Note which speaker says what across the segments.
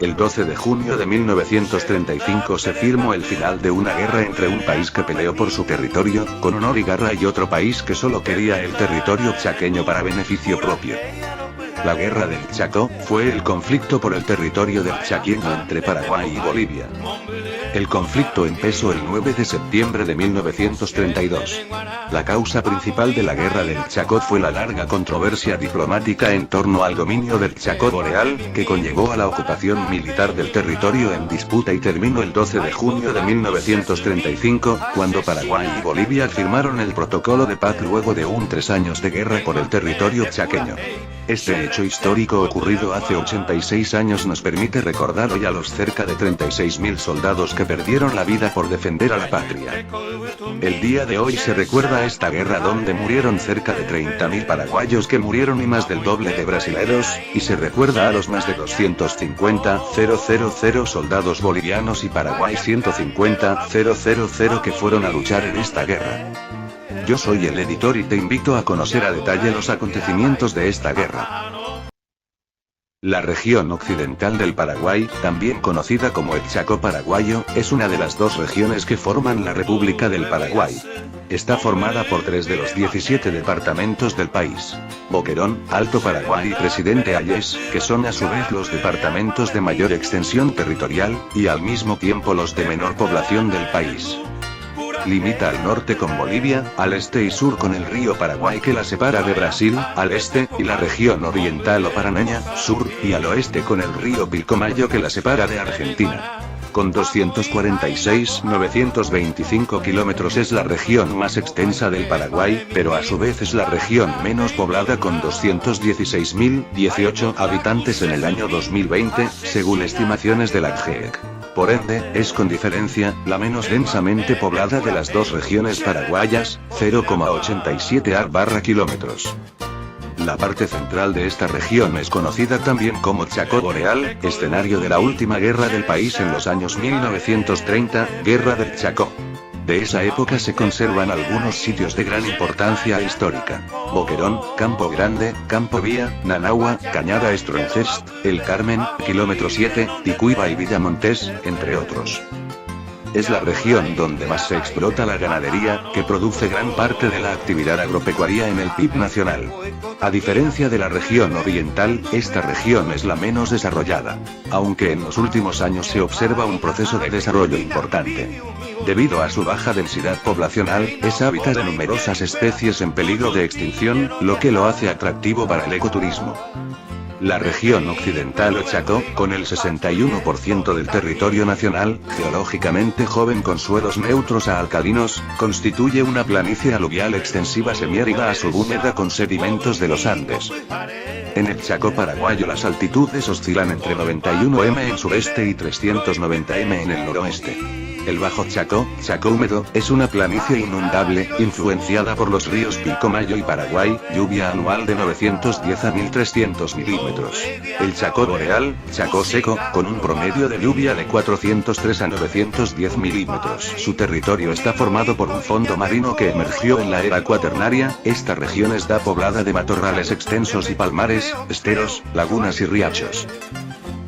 Speaker 1: El 12 de junio de 1935 se firmó el final de una guerra entre un país que peleó por su territorio, con honor y garra, y otro país que solo quería el territorio chaqueño para beneficio propio. La Guerra del Chaco fue el conflicto por el territorio del Chaqueño entre Paraguay y Bolivia. El conflicto empezó el 9 de septiembre de 1932. La causa principal de la Guerra del Chaco fue la larga controversia diplomática en torno al dominio del Chaco boreal, que conllevó a la ocupación militar del territorio en disputa y terminó el 12 de junio de 1935, cuando Paraguay y Bolivia firmaron el protocolo de paz luego de 3 años de guerra por el territorio chaqueño. Este hecho histórico ocurrido hace 86 años nos permite recordar hoy a los cerca de 36.000 soldados que perdieron la vida por defender a la patria. El día de hoy se recuerda esta guerra donde murieron cerca de 30.000 paraguayos que murieron y más del doble de brasileros, y se recuerda a los más de 250.000 soldados bolivianos y Paraguay 150.000 que fueron a luchar en esta guerra. Yo soy el editor y te invito a conocer a detalle los acontecimientos de esta guerra. La región occidental del Paraguay, también conocida como el Chaco paraguayo, es una de las dos regiones que forman la República del Paraguay. Está formada por 3 de los 17 departamentos del país: Boquerón, Alto Paraguay y Presidente Hayes, que son a su vez los departamentos de mayor extensión territorial, y al mismo tiempo los de menor población del país. Limita al norte con Bolivia, al este y sur con el río Paraguay que la separa de Brasil, al este, y la región oriental o paraneña, sur, y al oeste con el río Pilcomayo que la separa de Argentina. Con 246.925 kilómetros es la región más extensa del Paraguay, pero a su vez es la región menos poblada con 216.018 habitantes en el año 2020, según estimaciones de la GEC. Por ende, es con diferencia, la menos densamente poblada de las dos regiones paraguayas, 0,87 ar/kilómetros. La parte central de esta región es conocida también como Chaco boreal, escenario de la última guerra del país en los años 1930, Guerra del Chaco. De esa época se conservan algunos sitios de gran importancia histórica: Boquerón, Campo Grande, Campo Vía, Nanagua, Cañada Stroncest, El Carmen, Kilómetro 7, Ticuiba y Villamontes, entre otros. Es la región donde más se explota la ganadería, que produce gran parte de la actividad agropecuaria en el PIB nacional. A diferencia de la región oriental, esta región es la menos desarrollada, aunque en los últimos años se observa un proceso de desarrollo importante. Debido a su baja densidad poblacional, es hábitat de numerosas especies en peligro de extinción, lo que lo hace atractivo para el ecoturismo. La región occidental o Chaco, con el 61% del territorio nacional, geológicamente joven con suelos neutros a alcalinos, constituye una planicie aluvial extensiva semiárida a subhúmeda con sedimentos de los Andes. En el Chaco paraguayo las altitudes oscilan entre 91 m en sureste y 390 m en el noroeste. El Bajo Chaco, Chaco húmedo, es una planicie inundable, influenciada por los ríos Pilcomayo y Paraguay, lluvia anual de 910 a 1300 milímetros. El Chaco boreal, Chaco seco, con un promedio de lluvia de 403 a 910 milímetros. Su territorio está formado por un fondo marino que emergió en la era cuaternaria. Esta región está poblada de matorrales extensos y palmares, esteros, lagunas y riachos.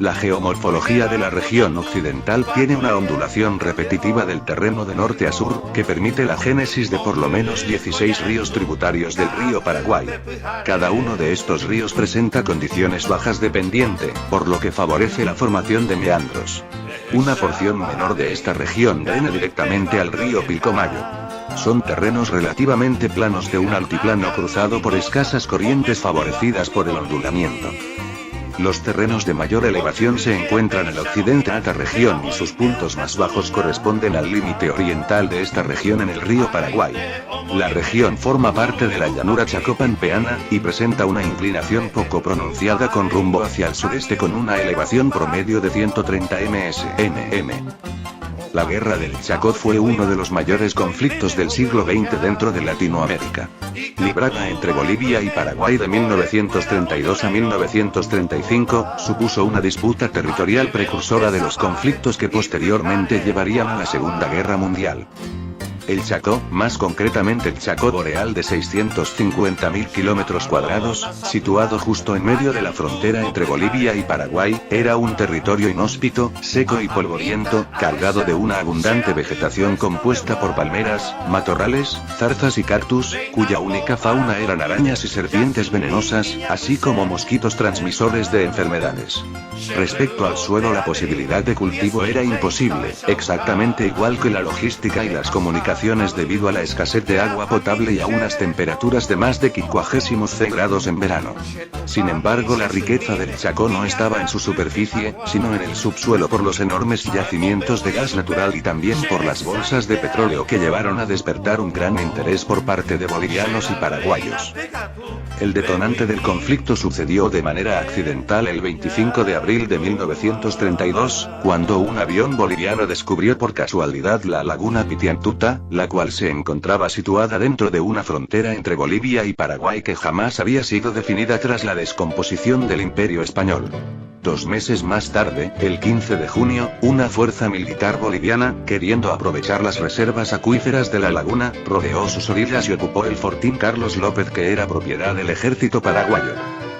Speaker 1: La geomorfología de la región occidental tiene una ondulación repetitiva del terreno de norte a sur, que permite la génesis de por lo menos 16 ríos tributarios del río Paraguay. Cada uno de estos ríos presenta condiciones bajas de pendiente, por lo que favorece la formación de meandros. Una porción menor de esta región drena directamente al río Pilcomayo. Son terrenos relativamente planos de un altiplano cruzado por escasas corrientes favorecidas por el ondulamiento. Los terrenos de mayor elevación se encuentran en el occidente de esta región y sus puntos más bajos corresponden al límite oriental de esta región en el río Paraguay. La región forma parte de la llanura chacopampeana, y presenta una inclinación poco pronunciada con rumbo hacia el sureste con una elevación promedio de 130 ms. La Guerra del Chaco fue uno de los mayores conflictos del siglo XX dentro de Latinoamérica. Librada entre Bolivia y Paraguay de 1932 a 1935, supuso una disputa territorial precursora de los conflictos que posteriormente llevarían a la Segunda Guerra Mundial. el Chaco, más concretamente el Chaco Boreal de 650.000 kilómetros cuadrados, situado justo en medio de la frontera entre Bolivia y Paraguay, era un territorio inhóspito, seco y polvoriento, cargado de una abundante vegetación compuesta por palmeras, matorrales, zarzas y cactus, cuya única fauna eran arañas y serpientes venenosas, así como mosquitos transmisores de enfermedades. Respecto al suelo, la posibilidad de cultivo era imposible, exactamente igual que la logística y las comunicaciones debido a la escasez de agua potable y a unas temperaturas de más de 50 grados en verano. Sin embargo, la riqueza del Chaco no estaba en su superficie, sino en el subsuelo por los enormes yacimientos de gas natural y también por las bolsas de petróleo que llevaron a despertar un gran interés por parte de bolivianos y paraguayos. El detonante del conflicto sucedió de manera accidental el 25 de abril de 1932, cuando un avión boliviano descubrió por casualidad la laguna Pitiantuta, la cual se encontraba situada dentro de una frontera entre Bolivia y Paraguay que jamás había sido definida tras la descomposición del Imperio Español. 2 meses más tarde, el 15 de junio, una fuerza militar boliviana, queriendo aprovechar las reservas acuíferas de la laguna, rodeó sus orillas y ocupó el fortín Carlos López, que era propiedad del ejército paraguayo.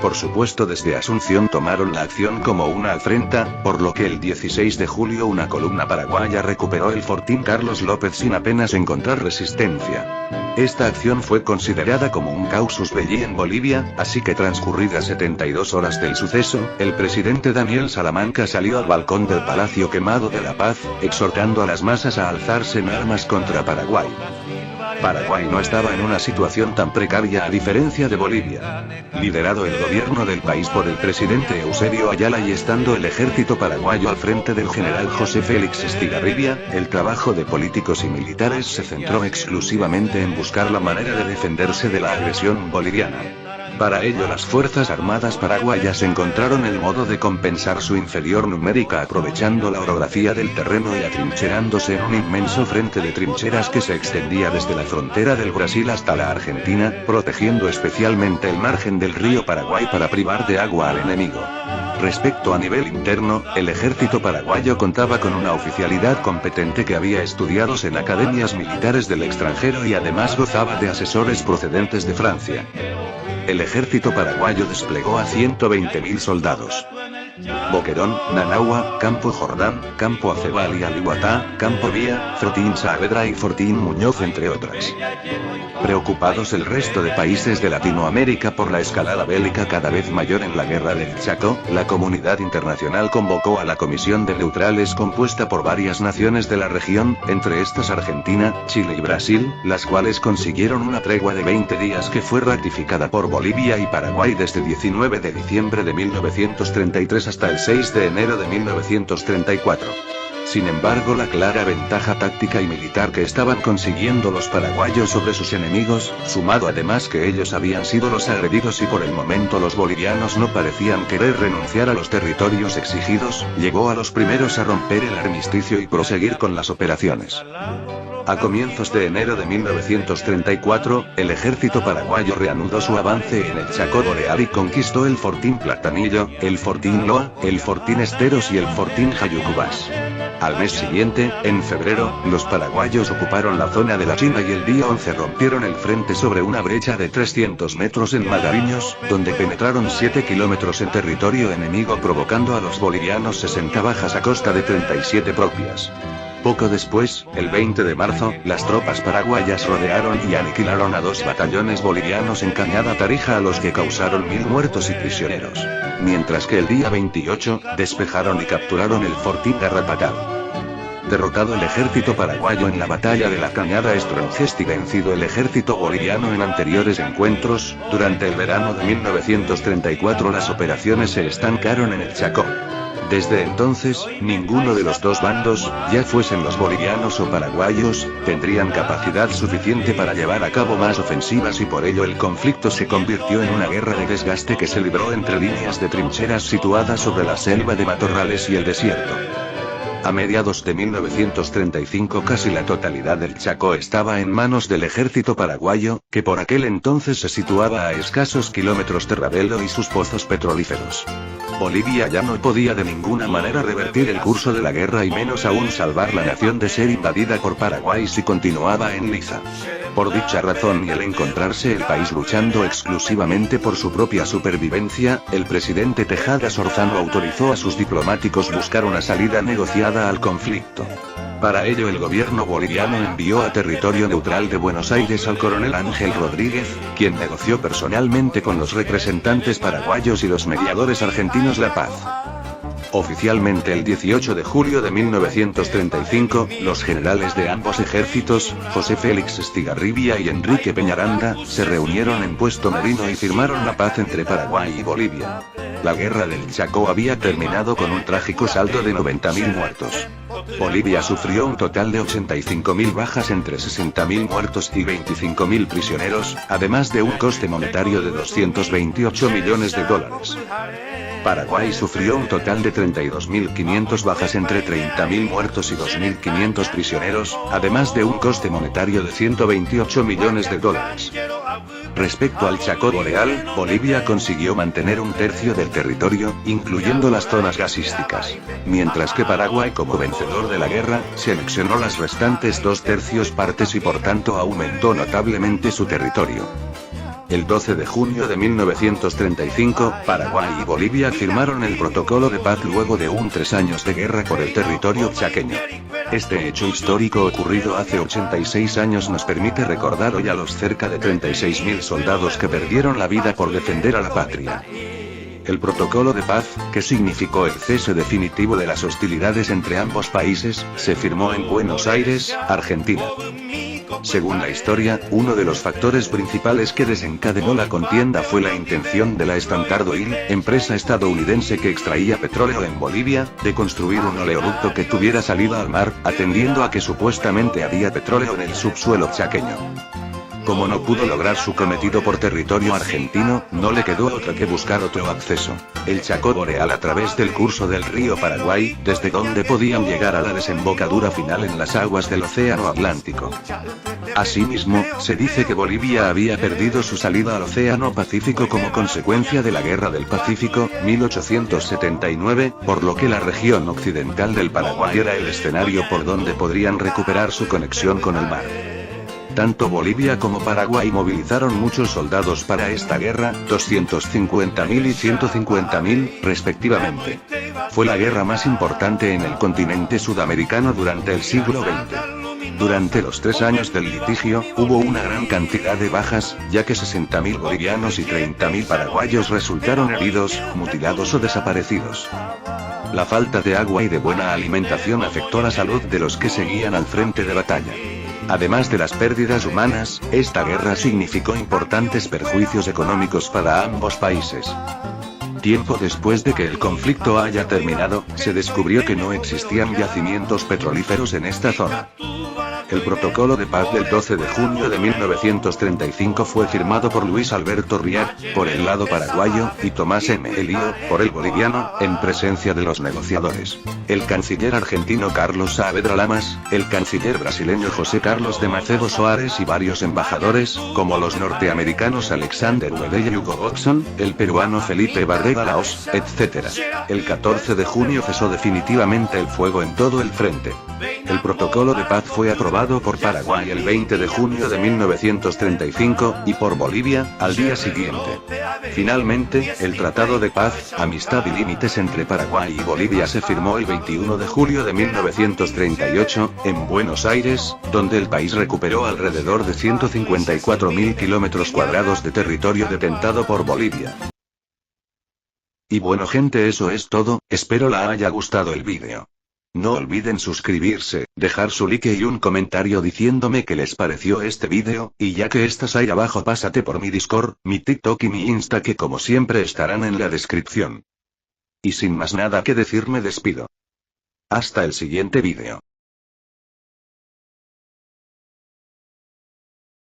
Speaker 1: Por supuesto, desde Asunción tomaron la acción como una afrenta, por lo que el 16 de julio una columna paraguaya recuperó el fortín Carlos López sin apenas encontrar resistencia. Esta acción fue considerada como un casus belli en Bolivia, así que transcurridas 72 horas del suceso, el presidente Daniel Salamanca salió al balcón del Palacio Quemado de la Paz, exhortando a las masas a alzarse en armas contra Paraguay. Paraguay no estaba en una situación tan precaria a diferencia de Bolivia. Liderado el gobierno del país por el presidente Eusebio Ayala y estando el ejército paraguayo al frente del general José Félix Estigarribia, el trabajo de políticos y militares se centró exclusivamente en buscar la manera de defenderse de la agresión boliviana. Para ello, las Fuerzas Armadas paraguayas encontraron el modo de compensar su inferior numérica aprovechando la orografía del terreno y atrincherándose en un inmenso frente de trincheras que se extendía desde la frontera del Brasil hasta la Argentina, protegiendo especialmente el margen del río Paraguay para privar de agua al enemigo. Respecto a nivel interno, el ejército paraguayo contaba con una oficialidad competente que había estudiados en academias militares del extranjero y además gozaba de asesores procedentes de Francia. El ejército paraguayo desplegó a 120.000 soldados. Boquerón, Nanagua, Campo Jordán, Campo Acebal y Alihuatá, Campo Vía, Fortín Saavedra y Fortín Muñoz, entre otras. Preocupados el resto de países de Latinoamérica por la escalada bélica cada vez mayor en la guerra del Chaco, la comunidad internacional convocó a la Comisión de Neutrales compuesta por varias naciones de la región, entre estas Argentina, Chile y Brasil, las cuales consiguieron una tregua de 20 días que fue ratificada por Bolivia y Paraguay desde 19 de diciembre de 1933 hasta el 6 de enero de 1934. Sin embargo, la clara ventaja táctica y militar que estaban consiguiendo los paraguayos sobre sus enemigos, sumado además que ellos habían sido los agredidos y por el momento los bolivianos no parecían querer renunciar a los territorios exigidos, llevó a los primeros a romper el armisticio y proseguir con las operaciones. A comienzos de enero de 1934, el ejército paraguayo reanudó su avance en el Chaco Boreal y conquistó el Fortín Platanillo, el Fortín Loa, el Fortín Esteros y el Fortín Jayucubás. Al mes siguiente, en febrero, los paraguayos ocuparon la zona de la China y el día 11 rompieron el frente sobre una brecha de 300 metros en Magariños, donde penetraron 7 kilómetros en territorio enemigo provocando a los bolivianos 60 bajas a costa de 37 propias. Poco después, el 20 de marzo, las tropas paraguayas rodearon y aniquilaron a 2 batallones bolivianos en Cañada Tarija, a los que causaron 1000 muertos y prisioneros. Mientras que el día 28, despejaron y capturaron el Fortín Garrapatal. Derrotado el ejército paraguayo en la batalla de la Cañada Strongest y vencido el ejército boliviano en anteriores encuentros, durante el verano de 1934 las operaciones se estancaron en el Chaco. Desde entonces, ninguno de los dos bandos, ya fuesen los bolivianos o paraguayos, tendrían capacidad suficiente para llevar a cabo más ofensivas y por ello el conflicto se convirtió en una guerra de desgaste que se libró entre líneas de trincheras situadas sobre la selva de matorrales y el desierto. A mediados de 1935 casi la totalidad del Chaco estaba en manos del ejército paraguayo, que por aquel entonces se situaba a escasos kilómetros de Ravelo y sus pozos petrolíferos. Bolivia ya no podía de ninguna manera revertir el curso de la guerra y menos aún salvar la nación de ser invadida por Paraguay si continuaba en liza. Por dicha razón y al encontrarse el país luchando exclusivamente por su propia supervivencia, el presidente Tejada Sorzano autorizó a sus diplomáticos buscar una salida negociada al conflicto. Para ello el gobierno boliviano envió a territorio neutral de Buenos Aires al coronel Ángel Rodríguez, quien negoció personalmente con los representantes paraguayos y los mediadores argentinos la paz. Oficialmente el 18 de julio de 1935, los generales de ambos ejércitos, José Félix Estigarribia y Enrique Peñaranda, se reunieron en Puesto Merino y firmaron la paz entre Paraguay y Bolivia. La guerra del Chaco había terminado con un trágico saldo de 90.000 muertos. Bolivia sufrió un total de 85.000 bajas entre 60.000 muertos y 25.000 prisioneros, además de un coste monetario de 228 millones de dólares. Paraguay sufrió un total de 32.500 bajas entre 30.000 muertos y 2.500 prisioneros, además de un coste monetario de 128 millones de dólares. Respecto al Chaco Boreal, Bolivia consiguió mantener un tercio del territorio, incluyendo las zonas gasísticas. Mientras que Paraguay, como vencedor de la guerra, se anexionó las restantes 2/3 partes y por tanto aumentó notablemente su territorio. El 12 de junio de 1935, Paraguay y Bolivia firmaron el protocolo de paz luego de 3 años de guerra por el territorio chaqueño. Este hecho histórico ocurrido hace 86 años nos permite recordar hoy a los cerca de 36.000 soldados que perdieron la vida por defender a la patria. El protocolo de paz, que significó el cese definitivo de las hostilidades entre ambos países, se firmó en Buenos Aires, Argentina. Según la historia, uno de los factores principales que desencadenó la contienda fue la intención de la Standard Oil, empresa estadounidense que extraía petróleo en Bolivia, de construir un oleoducto que tuviera salida al mar, atendiendo a que supuestamente había petróleo en el subsuelo chaqueño. Como no pudo lograr su cometido por territorio argentino, no le quedó otra que buscar otro acceso: el Chaco Boreal a través del curso del río Paraguay, desde donde podían llegar a la desembocadura final en las aguas del Océano Atlántico. Asimismo, se dice que Bolivia había perdido su salida al Océano Pacífico como consecuencia de la Guerra del Pacífico, 1879, por lo que la región occidental del Paraguay era el escenario por donde podrían recuperar su conexión con el mar. Tanto Bolivia como Paraguay movilizaron muchos soldados para esta guerra, 250.000 y 150.000, respectivamente. Fue la guerra más importante en el continente sudamericano durante el siglo XX. Durante los 3 años del litigio, hubo una gran cantidad de bajas, ya que 60.000 bolivianos y 30.000 paraguayos resultaron heridos, mutilados o desaparecidos. La falta de agua y de buena alimentación afectó la salud de los que seguían al frente de batalla. Además de las pérdidas humanas, esta guerra significó importantes perjuicios económicos para ambos países. Tiempo después de que el conflicto haya terminado, se descubrió que no existían yacimientos petrolíferos en esta zona. El protocolo de paz del 12 de junio de 1935 fue firmado por Luis Alberto Riar, por el lado paraguayo, y Tomás M. Elío, por el boliviano, en presencia de los negociadores: el canciller argentino Carlos Saavedra Lamas, el canciller brasileño José Carlos de Macedo Soares y varios embajadores, como los norteamericanos Alexander Wedel y Hugo Boxon, el peruano Felipe Barrera Laos, etc. El 14 de junio cesó definitivamente el fuego en todo el frente. El protocolo de paz fue aprobado por Paraguay el 20 de junio de 1935, y por Bolivia, al día siguiente. Finalmente, el Tratado de Paz, Amistad y Límites entre Paraguay y Bolivia se firmó el 21 de julio de 1938, en Buenos Aires, donde el país recuperó alrededor de 154.000 kilómetros cuadrados de territorio detentado por Bolivia. Y bueno gente, eso es todo, espero la haya gustado el vídeo. No olviden suscribirse, dejar su like y un comentario diciéndome qué les pareció este vídeo, y ya que estás ahí abajo pásate por mi Discord, mi TikTok y mi Insta que como siempre estarán en la descripción. Y sin más nada que decir me despido. Hasta el siguiente vídeo.